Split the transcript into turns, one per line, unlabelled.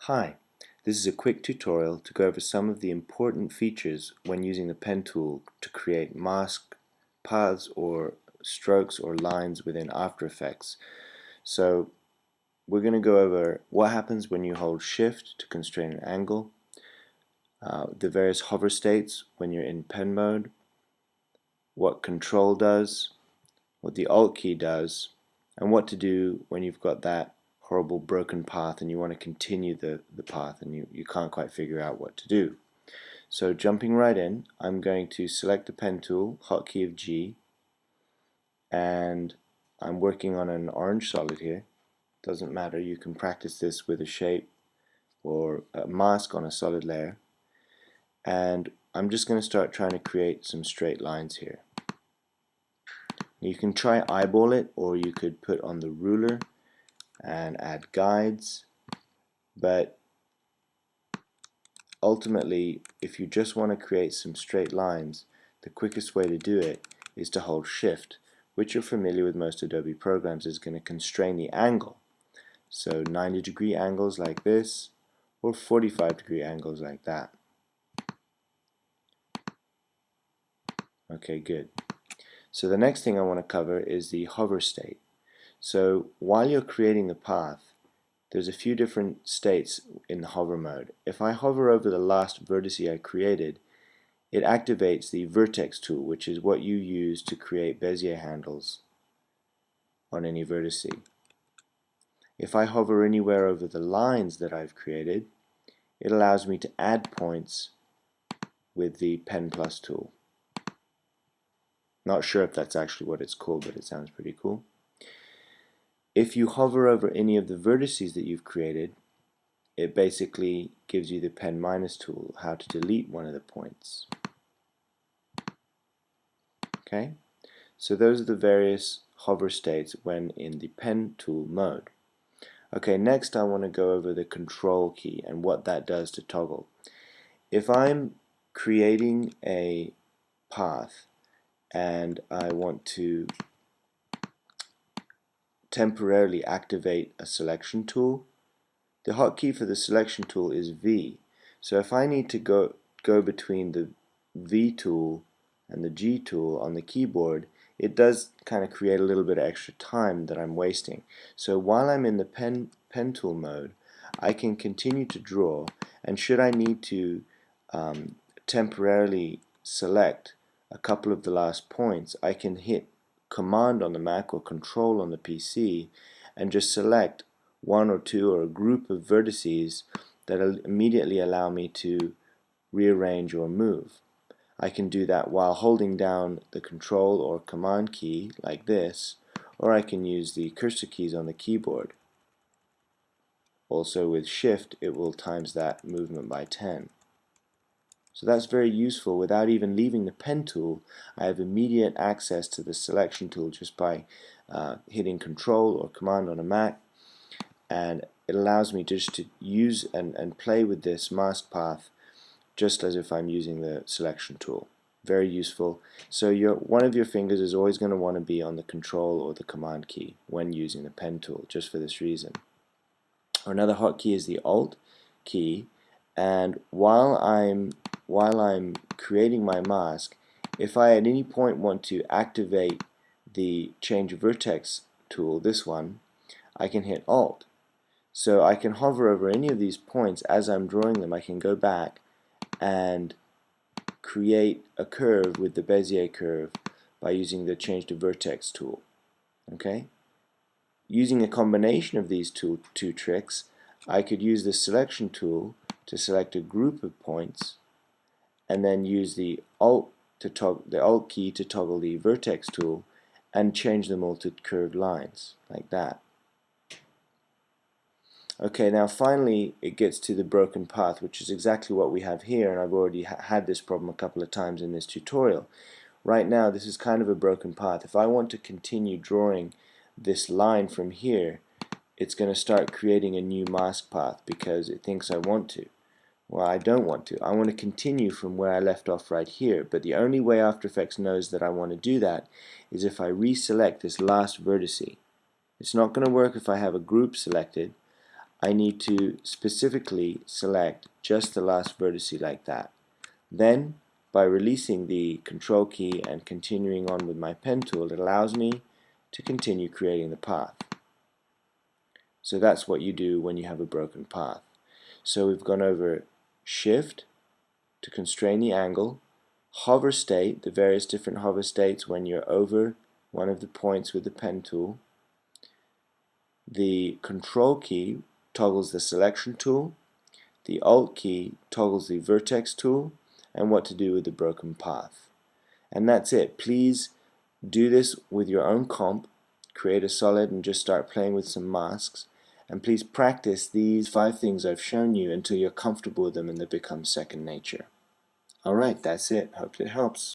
Hi, this is a quick tutorial to go over some of the important features when using the pen tool to create mask paths or strokes or lines within After Effects. So we're going to go over what happens when you hold Shift to constrain an angle, the various hover states when you're in pen mode, what Control does, what the Alt key does, and what to do when you've got that horrible broken path and you want to continue the path and you can't quite figure out what to do. So jumping right in, I'm going to select the pen tool, hotkey of G, and I'm working on an orange solid here. Doesn't matter, you can practice this with a shape or a mask on a solid layer. And I'm just going to start trying to create some straight lines here. You can try eyeball it, or you could put on the ruler and add guides, but ultimately if you just want to create some straight lines, the quickest way to do it is to hold Shift, which you're familiar with most Adobe programs, is going to constrain the angle. So 90-degree angles like this, or 45-degree angles like that. Okay, good. So the next thing I want to cover is the hover state. So while you're creating the path, there's a few different states in the hover mode. If I hover over the last vertex I created, it activates the vertex tool, which is what you use to create Bezier handles on any vertex. If I hover anywhere over the lines that I've created, it allows me to add points with the Pen Plus tool. Not sure if that's actually what it's called, but it sounds pretty cool. If you hover over any of the vertices that you've created, it basically gives you the Pen Minus tool, how to delete one of the points. Okay, so those are the various hover states when in the pen tool mode. Okay, next I want to go over the Control key and what that does to toggle. If I'm creating a path and I want to temporarily activate a selection tool, the hotkey for the selection tool is V. So if I need to go between the V tool and the G tool on the keyboard, it does kind of create a little bit of extra time that I'm wasting. So while I'm in the pen tool mode, I can continue to draw, and should I need to temporarily select a couple of the last points, I can hit Command on the Mac or Control on the PC and just select one or two or a group of vertices that will immediately allow me to rearrange or move. I can do that while holding down the Control or Command key like this, or I can use the cursor keys on the keyboard. Also with Shift, it will times that movement by 10. So that's very useful. Without even leaving the pen tool, I have immediate access to the selection tool just by hitting Control or Command on a Mac, and it allows me just to use and play with this mask path just as if I'm using the selection tool. Very useful. So one of your fingers is always going to want to be on the Control or the Command key when using the pen tool, just for this reason. Another hotkey is the Alt key, and while I'm creating my mask, if I at any point want to activate the Change Vertex tool, this one, I can hit Alt. So I can hover over any of these points as I'm drawing them. I can go back and create a curve with the Bezier curve by using the Change to Vertex tool. Okay? Using a combination of these two tricks, I could use the selection tool to select a group of points, and then use the Alt key to toggle the Vertex tool and change them all to curved lines like that. Okay, now finally it gets to the broken path, which is exactly what we have here, and I've already had this problem a couple of times in this tutorial. Right now this is kind of a broken path. If I want to continue drawing this line from here, it's going to start creating a new mask path because it thinks I want to. Well, I don't want to. I want to continue from where I left off right here, but the only way After Effects knows that I want to do that is if I reselect this last vertex. It's not going to work if I have a group selected. I need to specifically select just the last vertex like that. Then, by releasing the control key and continuing on with my pen tool, it allows me to continue creating the path. So that's what you do when you have a broken path. So we've gone over Shift to constrain the angle, hover state, the various different hover states when you're over one of the points with the pen tool. The control key toggles the selection tool, the alt key toggles the vertex tool, and what to do with the broken path. And that's it. Please do this with your own comp, create a solid and just start playing with some masks, and please practice these 5 things I've shown you until you're comfortable with them and they become second nature. Alright, that's it. Hope it helps.